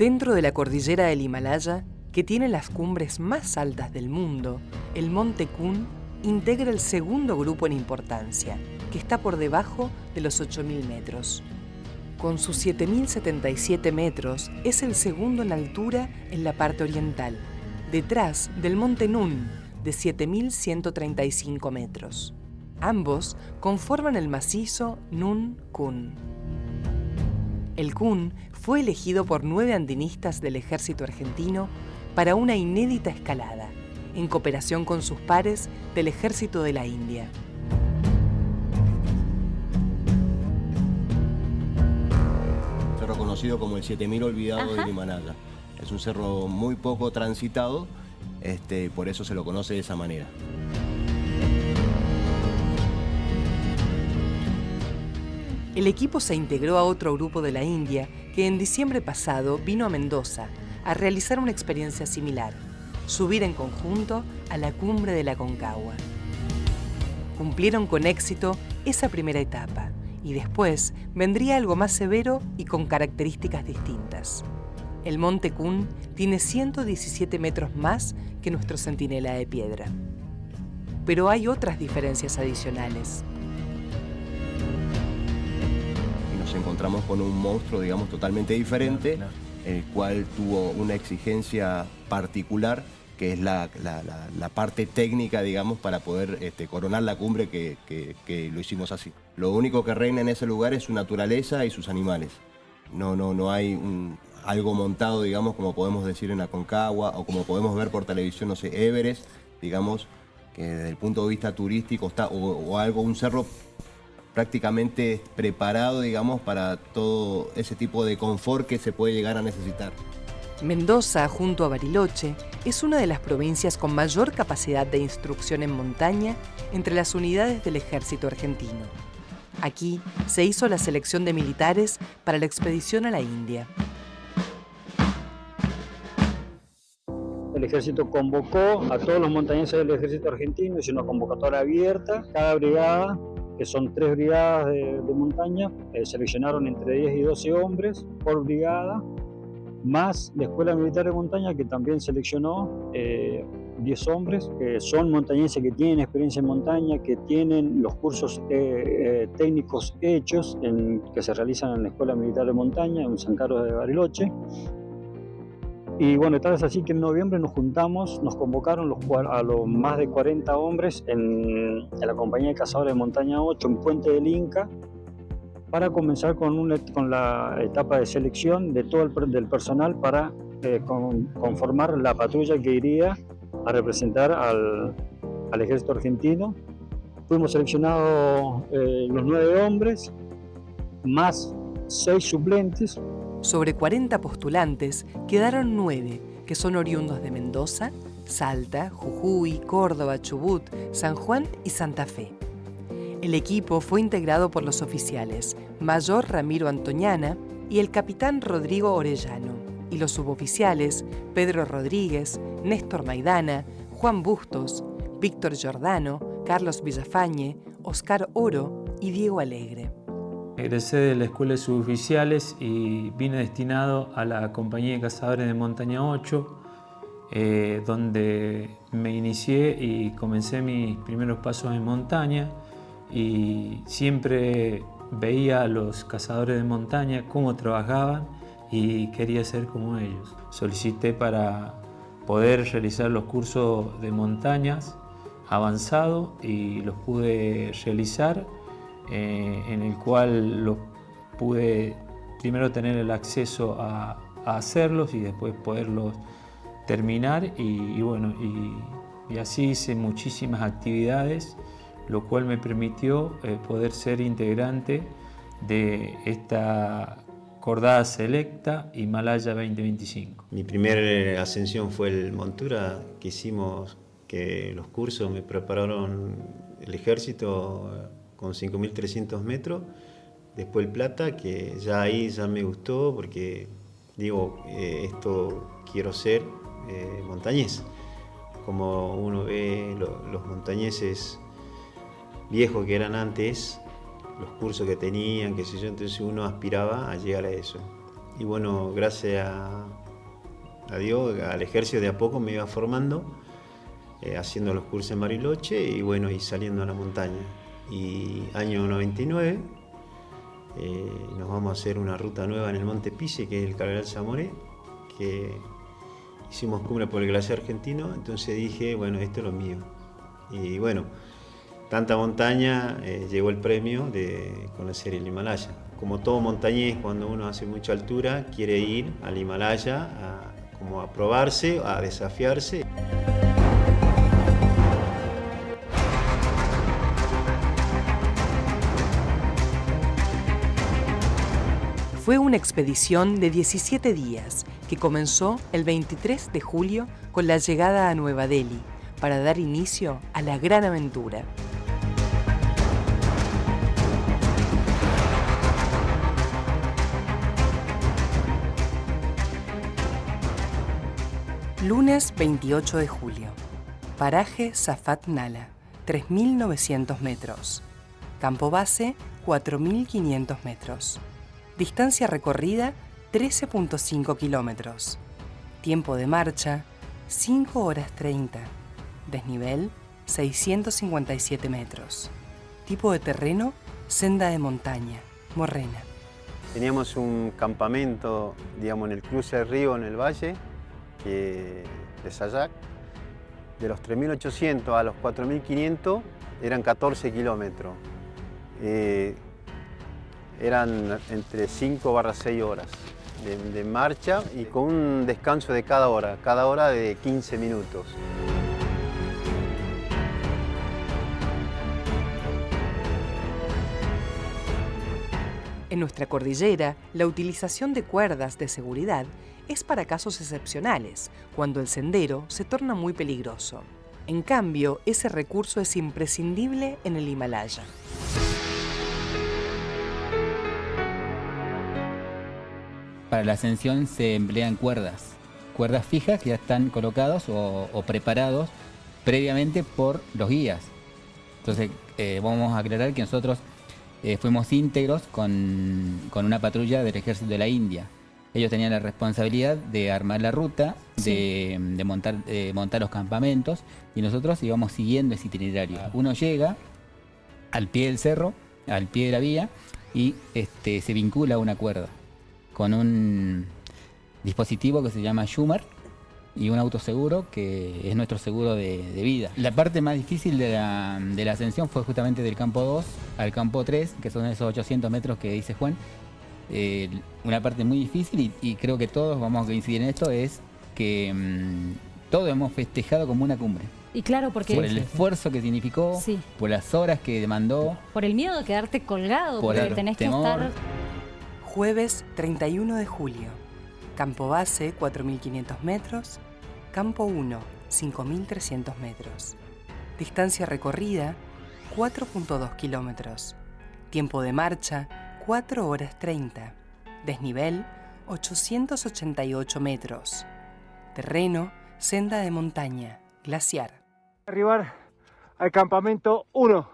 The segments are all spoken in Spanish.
Dentro de la cordillera del Himalaya, que tiene las cumbres más altas del mundo, el monte Kun integra el segundo grupo en importancia, que está por debajo de los 8.000 metros. Con sus 7.077 metros, es el segundo en altura en la parte oriental, detrás del monte Nun, de 7.135 metros. Ambos conforman el macizo Nun Kun. El Kun fue elegido por 9 andinistas del ejército argentino para una inédita escalada, en cooperación con sus pares del ejército de la India. Cerro conocido como el 7000 olvidado del Himalaya. Es un cerro muy poco transitado, por eso se lo conoce de esa manera. El equipo se integró a otro grupo de la India que en diciembre pasado vino a Mendoza a realizar una experiencia similar, subir en conjunto a la cumbre de la Aconcagua. Cumplieron con éxito esa primera etapa y después vendría algo más severo y con características distintas. El monte Kun tiene 117 metros más que nuestro centinela de piedra. Pero hay otras diferencias adicionales. Nos encontramos con un monstruo, digamos, totalmente diferente, el cual tuvo una exigencia particular, que es la parte técnica, digamos, para poder coronar la cumbre que lo hicimos así. Lo único que reina en ese lugar es su naturaleza y sus animales. No hay algo montado, digamos, como podemos decir en Aconcagua o como podemos ver por televisión, no sé, Everest, digamos, que desde el punto de vista turístico está, o algo, un cerro prácticamente preparado, digamos, para todo ese tipo de confort que se puede llegar a necesitar. Mendoza, junto a Bariloche, es una de las provincias con mayor capacidad de instrucción en montaña entre las unidades del ejército argentino. Aquí se hizo la selección de militares para la expedición a la India. El ejército convocó a todos los montañeses del ejército argentino, hizo una convocatoria abierta. Cada brigada, que son 3 brigadas de montaña, seleccionaron entre 10 y 12 hombres por brigada, más la Escuela Militar de Montaña, que también seleccionó 10 hombres, que son montañeses que tienen experiencia en montaña, que tienen los cursos técnicos hechos que se realizan en la Escuela Militar de Montaña, en San Carlos de Bariloche. Y bueno, tal vez así que en noviembre nos juntamos, nos convocaron a los más de 40 hombres en la compañía de cazadores de Montaña 8 en Puente del Inca, para comenzar con la etapa de selección de todo el personal para conformar la patrulla que iría a representar al ejército argentino. Fuimos seleccionados los 9 hombres, más 6 suplentes. Sobre 40 postulantes, quedaron 9, que son oriundos de Mendoza, Salta, Jujuy, Córdoba, Chubut, San Juan y Santa Fe. El equipo fue integrado por los oficiales Mayor Ramiro Antoñana y el capitán Rodrigo Orellano, y los suboficiales Pedro Rodríguez, Néstor Maidana, Juan Bustos, Víctor Giordano, Carlos Villafañe, Oscar Oro y Diego Alegre. Egresé de la Escuela de Suboficiales y vine destinado a la Compañía de Cazadores de Montaña 8, donde me inicié y comencé mis primeros pasos en montaña, y siempre veía a los cazadores de montaña cómo trabajaban y quería ser como ellos. Solicité para poder realizar los cursos de montañas avanzados y los pude realizar, en el cual los pude primero tener el acceso a hacerlos y después poderlos terminar, y así hice muchísimas actividades, lo cual me permitió poder ser integrante de esta Cordada Selecta Himalaya 2025. Mi primera ascensión fue el montura que hicimos, que los cursos me prepararon el ejército con 5.300 metros, después el plata, que ya ahí ya me gustó porque digo, esto quiero ser montañés. Como uno ve los montañeses viejos que eran antes, los cursos que tenían, qué sé yo, entonces uno aspiraba a llegar a eso. y bueno, gracias a Dios, al ejército de a poco me iba formando, haciendo los cursos en Bariloche y bueno, y saliendo a la montaña. Y año 99 nos vamos a hacer una ruta nueva en el Monte Pise, que es el Cardenal Zamoré, que hicimos cumbre por el glaciar argentino, entonces dije, bueno, esto es lo mío. Y bueno, tanta montaña, llegó el premio de conocer el Himalaya. Como todo montañés, cuando uno hace mucha altura, quiere ir al Himalaya como a probarse, a desafiarse. Fue una expedición de 17 días que comenzó el 23 de julio con la llegada a Nueva Delhi para dar inicio a la gran aventura. Lunes 28 de julio. Paraje Safat Nala, 3.900 metros. Campo base, 4.500 metros. Distancia recorrida, 13.5 kilómetros. Tiempo de marcha, 5 horas 30. Desnivel, 657 metros. Tipo de terreno, senda de montaña, morrena. Teníamos un campamento, digamos, en el cruce del río, en el valle, de Sayak. De los 3.800 a los 4.500 eran 14 kilómetros. Eran entre 5/6 horas de marcha y con un descanso de cada hora de 15 minutos. En nuestra cordillera, la utilización de cuerdas de seguridad es para casos excepcionales, cuando el sendero se torna muy peligroso. En cambio, ese recurso es imprescindible en el Himalaya. Para la ascensión se emplean cuerdas fijas que ya están colocados o preparados previamente por los guías. Entonces vamos a aclarar que nosotros fuimos íntegros con una patrulla del ejército de la India. Ellos tenían la responsabilidad de armar la ruta, sí, de montar los campamentos, y nosotros íbamos siguiendo ese itinerario. Uno llega al pie del cerro, al pie de la vía, y se vincula a una cuerda con un dispositivo que se llama Schumer y un autoseguro que es nuestro seguro de vida. La parte más difícil de la ascensión fue justamente del campo 2 al campo 3, que son esos 800 metros que dice Juan. Una parte muy difícil y creo que todos vamos a coincidir en esto, es que todos hemos festejado como una cumbre. Y claro, porque por el esfuerzo que significó, sí, por las horas que demandó, por el miedo de quedarte colgado, por porque tenés temor. Que estar... Jueves 31 de julio. Campo base, 4.500 metros. Campo 1, 5.300 metros. Distancia recorrida, 4.2 kilómetros. Tiempo de marcha, 4 horas 30. Desnivel, 888 metros. Terreno, senda de montaña, glaciar. Arribar al campamento 1.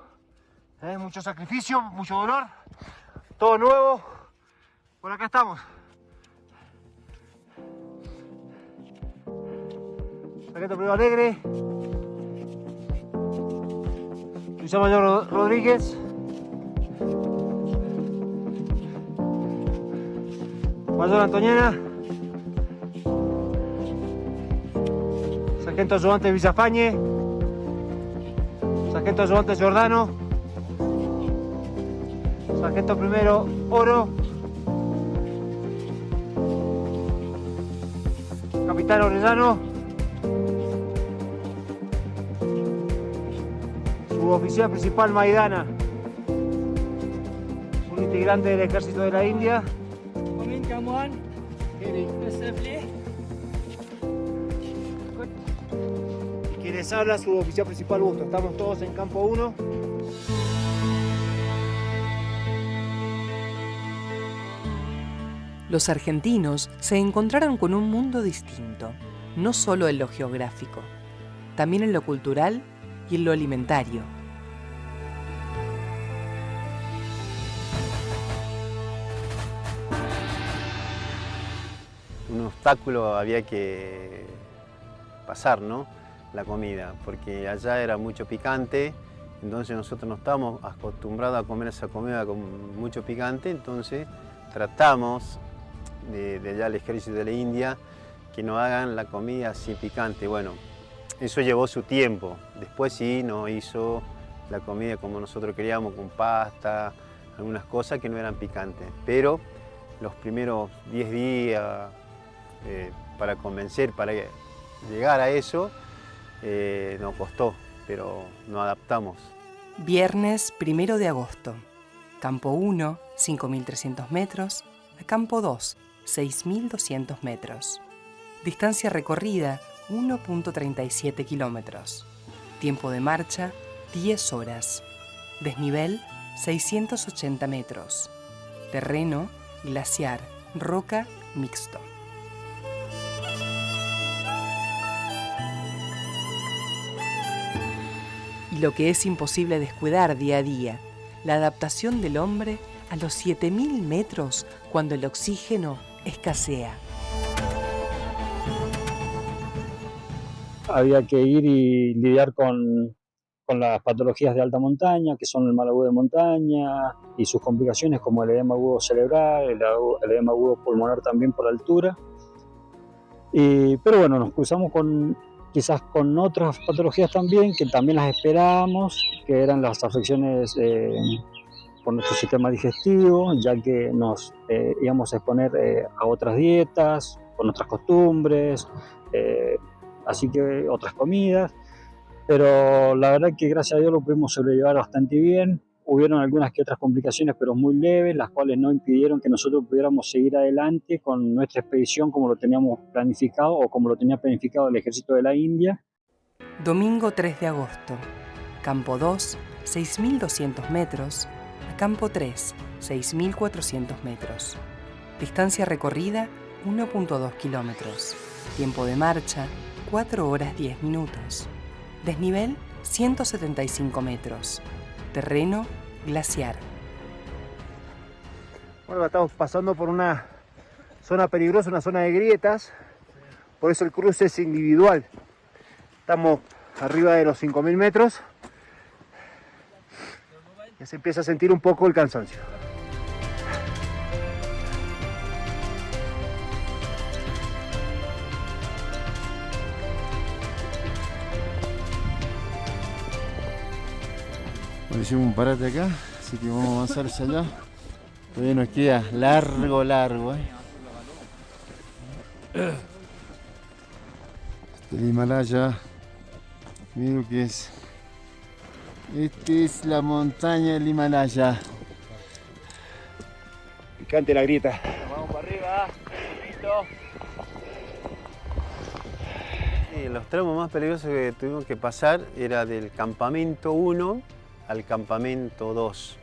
Mucho sacrificio, mucho dolor, todo nuevo. Por acá estamos. Sargento Primero Alegre, Luisa Mayor Rodríguez, Mayor Antoniana, Sargento Ayudante Villafañe, Sargento Ayudante Giordano, Sargento Primero Oro, Capitán Orellano, Suboficial Principal Maidana, un integrante del Ejército de la India. Y quienes habla, Suboficial Principal Busto. Estamos todos en campo 1. Los argentinos se encontraron con un mundo distinto, no solo en lo geográfico, también en lo cultural y en lo alimentario. un obstáculo había que pasar, ¿no? La comida, porque allá era mucho picante, entonces nosotros no estábamos acostumbrados a comer esa comida con mucho picante, entonces tratamos de allá el ejército de la India que nos hagan la comida así picante. Bueno, eso llevó su tiempo. Después sí nos hizo la comida como nosotros queríamos, con pasta, algunas cosas que no eran picantes. Pero los primeros 10 días para convencer, para llegar a eso, nos costó, pero nos adaptamos. Viernes 1 de agosto. Campo 1, 5.300 metros. A campo 2, 6.200 metros. Distancia recorrida, 1.37 kilómetros. Tiempo de marcha, 10 horas. Desnivel, 680 metros. Terreno, glaciar, roca, mixto. Y lo que es imposible descuidar día a día, la adaptación del hombre a los 7.000 metros cuando el oxígeno escasea. Había que ir y lidiar con las patologías de alta montaña, que son el mal agudo de montaña y sus complicaciones como el edema agudo cerebral, el edema agudo pulmonar también por altura. Pero bueno, nos cruzamos quizás con otras patologías también, que también las esperábamos, que eran las afecciones por nuestro sistema digestivo, ya que nos íbamos a exponer a otras dietas, con otras costumbres, así que otras comidas. Pero la verdad que gracias a Dios lo pudimos sobrellevar bastante bien. Hubieron algunas que otras complicaciones, pero muy leves, las cuales no impidieron que nosotros pudiéramos seguir adelante con nuestra expedición como lo teníamos planificado o como lo tenía planificado el Ejército de la India. Domingo 3 de agosto. Campo 2, 6.200 metros. A campo 3, 6.400 metros. Distancia recorrida, 1.2 kilómetros. Tiempo de marcha, 4 horas 10 minutos. Desnivel, 175 metros. Terreno, glaciar. Bueno, estamos pasando por una zona peligrosa, una zona de grietas, por eso el cruce es individual. Estamos arriba de los 5.000 metros. Ya se empieza a sentir un poco el cansancio. Bueno, hicimos un parate acá, así que vamos a avanzar hacia allá. Todavía nos queda largo. Este es el Himalaya. Mira lo que es. Esta es la montaña del Himalaya. Picante la grieta. Vamos para arriba, listo. Sí, los tramos más peligrosos que tuvimos que pasar era del campamento 1 al campamento 2,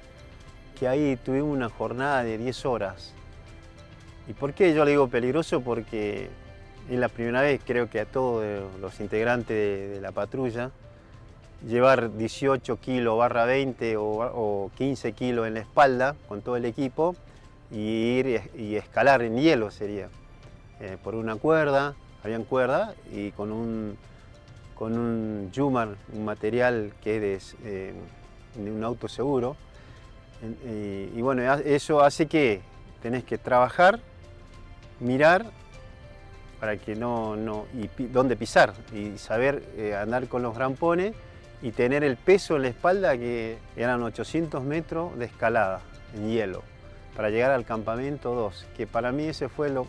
que ahí tuvimos una jornada de 10 horas. ¿Y por qué yo le digo peligroso? Porque es la primera vez, creo que a todos los integrantes de la patrulla, llevar 18 kilos barra 20 o 15 kilos en la espalda con todo el equipo y ir y escalar en hielo sería. Por una cuerda, habían cuerda y con un Yumar, un material que es de un auto seguro. Y bueno, eso hace que tenés que trabajar, mirar para que dónde pisar y saber andar con los grampones y tener el peso en la espalda, que eran 800 metros de escalada en hielo para llegar al campamento 2, que para mí ese fue lo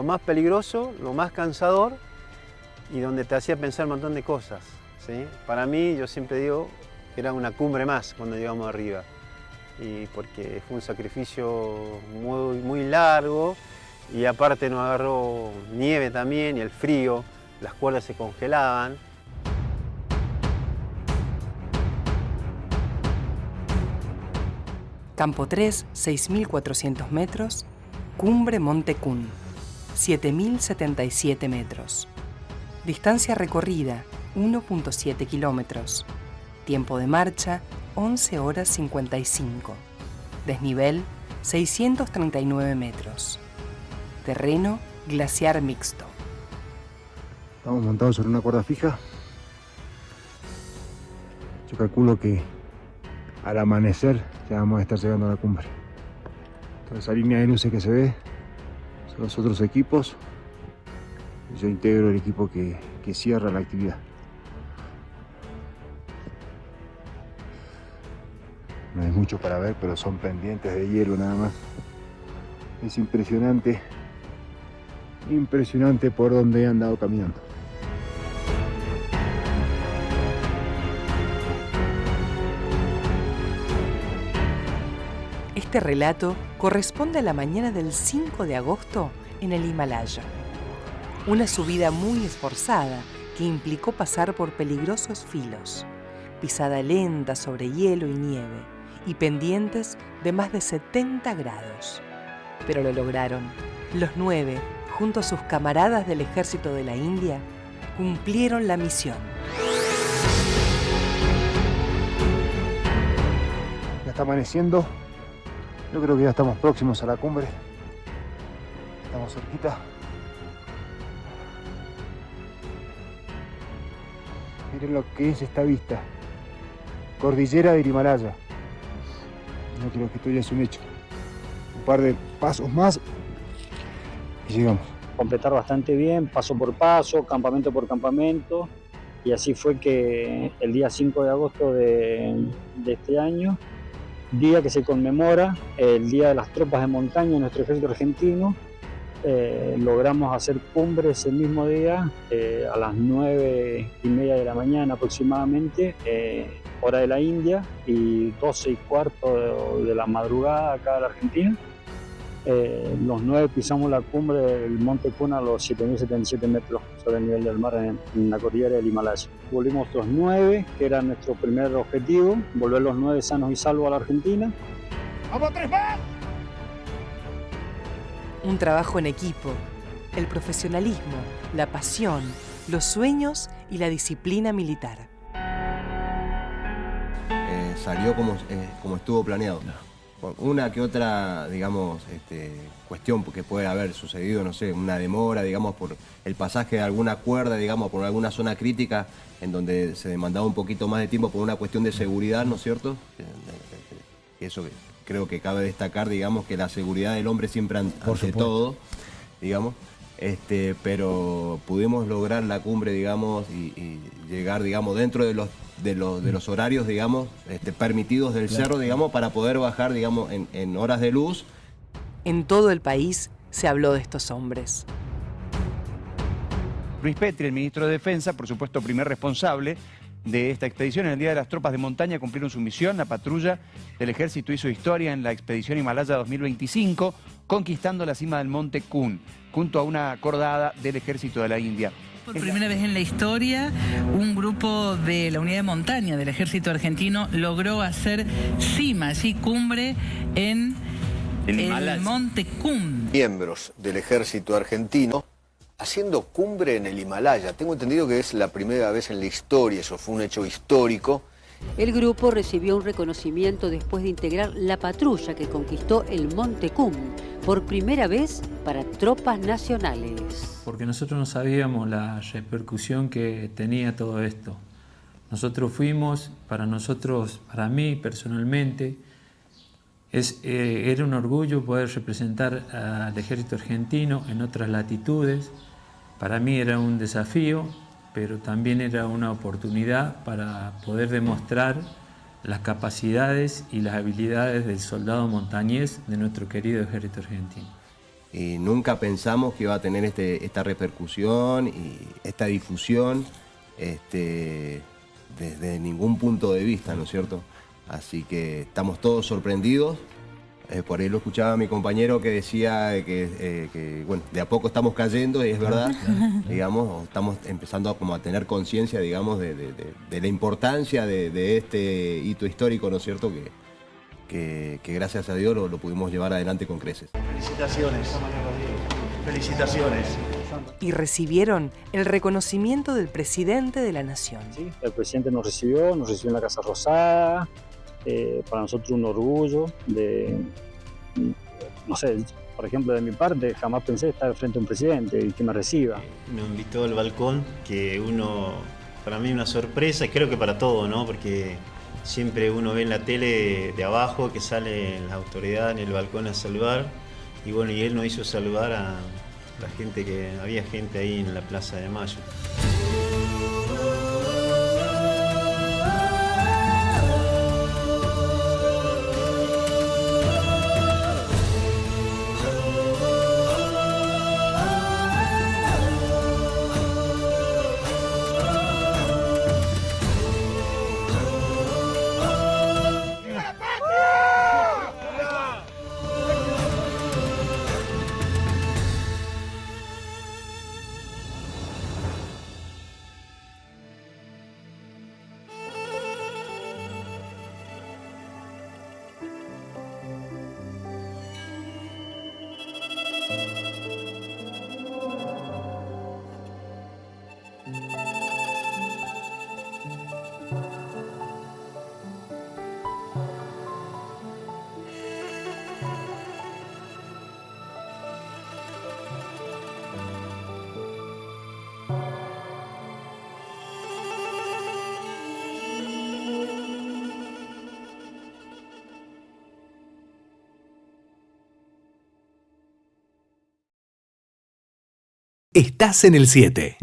más peligroso, lo más cansador y donde te hacía pensar un montón de cosas, ¿sí? Para mí, yo siempre digo, era una cumbre más cuando llegamos arriba, y porque fue un sacrificio muy, muy largo y aparte nos agarró nieve también y el frío, las cuerdas se congelaban. Campo 3, 6.400 metros. Cumbre Monte Kun, 7.077 metros. Distancia recorrida, 1.7 kilómetros. Tiempo de marcha, 11 horas 55. Desnivel, 639 metros. Terreno, glaciar mixto. Estamos montados sobre una cuerda fija. Yo calculo que al amanecer ya vamos a estar llegando a la cumbre. Toda esa línea de luces que se ve son los otros equipos. Yo integro el equipo que cierra la actividad. No hay mucho para ver, pero son pendientes de hielo nada más. Es impresionante, impresionante por donde he andado caminando. Este relato corresponde a la mañana del 5 de agosto en el Himalaya. Una subida muy esforzada que implicó pasar por peligrosos filos, pisada lenta sobre hielo y nieve y pendientes de más de 70 grados. Pero lo lograron. Los 9, junto a sus camaradas del Ejército de la India, cumplieron la misión. Ya está amaneciendo. Yo creo que ya estamos próximos a la cumbre. Estamos cerquita. Miren lo que es esta vista. Cordillera del Himalaya. No creo que esto ya es un hecho. Un par de pasos más y llegamos. Completar bastante bien, paso por paso, campamento por campamento. Y así fue que el día 5 de agosto de este año, día que se conmemora el Día de las Tropas de Montaña de nuestro ejército argentino, logramos hacer cumbre ese mismo día a las 9:30 de la mañana aproximadamente, hora de la India, y 12:15 de la madrugada acá de la Argentina. Los 9 pisamos la cumbre del Monte Kun a los 7.077 metros sobre el nivel del mar en la cordillera del Himalaya. Volvimos los 9, que era nuestro primer objetivo, volver los 9 sanos y salvos a la Argentina. ¡Vamos, 3 más! Un trabajo en equipo, el profesionalismo, la pasión, los sueños y la disciplina militar. Salió como estuvo planeado. Una que otra, digamos, cuestión que puede haber sucedido, no sé, una demora, digamos, por el pasaje de alguna cuerda, digamos, por alguna zona crítica en donde se demandaba un poquito más de tiempo por una cuestión de seguridad, ¿no es cierto? Eso creo que cabe destacar, digamos, que la seguridad del hombre siempre ante todo, digamos. Pero pudimos lograr la cumbre, digamos, y llegar, digamos, dentro de los horarios, digamos, permitidos del cerro, digamos, para poder bajar, digamos, en horas de luz. En todo el país se habló de estos hombres. Luis Petri, el ministro de Defensa, por supuesto primer responsable de esta expedición. En el Día de las Tropas de Montaña cumplieron su misión. La patrulla del ejército hizo historia en la expedición Himalaya 2025, conquistando la cima del Monte Kun, junto a una cordada del ejército de la India. Por primera vez en la historia, un grupo de la unidad de montaña del ejército argentino logró hacer cima, así cumbre en el Monte Kun. Miembros del ejército argentino haciendo cumbre en el Himalaya. Tengo entendido que es la primera vez en la historia, eso fue un hecho histórico. El grupo recibió un reconocimiento después de integrar la patrulla que conquistó el Monte Kun, por primera vez para tropas nacionales. Porque nosotros no sabíamos la repercusión que tenía todo esto. Nosotros fuimos, para mí personalmente, era un orgullo poder representar al ejército argentino en otras latitudes. Para mí era un desafío, pero también era una oportunidad para poder demostrar las capacidades y las habilidades del soldado montañés de nuestro querido ejército argentino. Y nunca pensamos que iba a tener esta repercusión y esta difusión desde ningún punto de vista, ¿no es cierto? Así que estamos todos sorprendidos. Por ahí lo escuchaba mi compañero que decía que bueno, de a poco estamos cayendo, y es verdad, digamos, estamos empezando a tener conciencia, digamos, de la importancia de este hito histórico, ¿no es cierto?, que gracias a Dios lo pudimos llevar adelante con creces. Felicitaciones, felicitaciones. Y recibieron el reconocimiento del presidente de la Nación. Sí, el presidente nos recibió en la Casa Rosada. Para nosotros un orgullo de no sé, por ejemplo, de mi parte, jamás pensé estar frente a un presidente y que me reciba. Nos invitó al balcón, que para mí una sorpresa, y creo que para todos, ¿no? Porque siempre uno ve en la tele de abajo que salen las autoridades en el balcón a saludar, y bueno, y él nos hizo saludar a la gente había gente ahí en la Plaza de Mayo. Estás en el 7.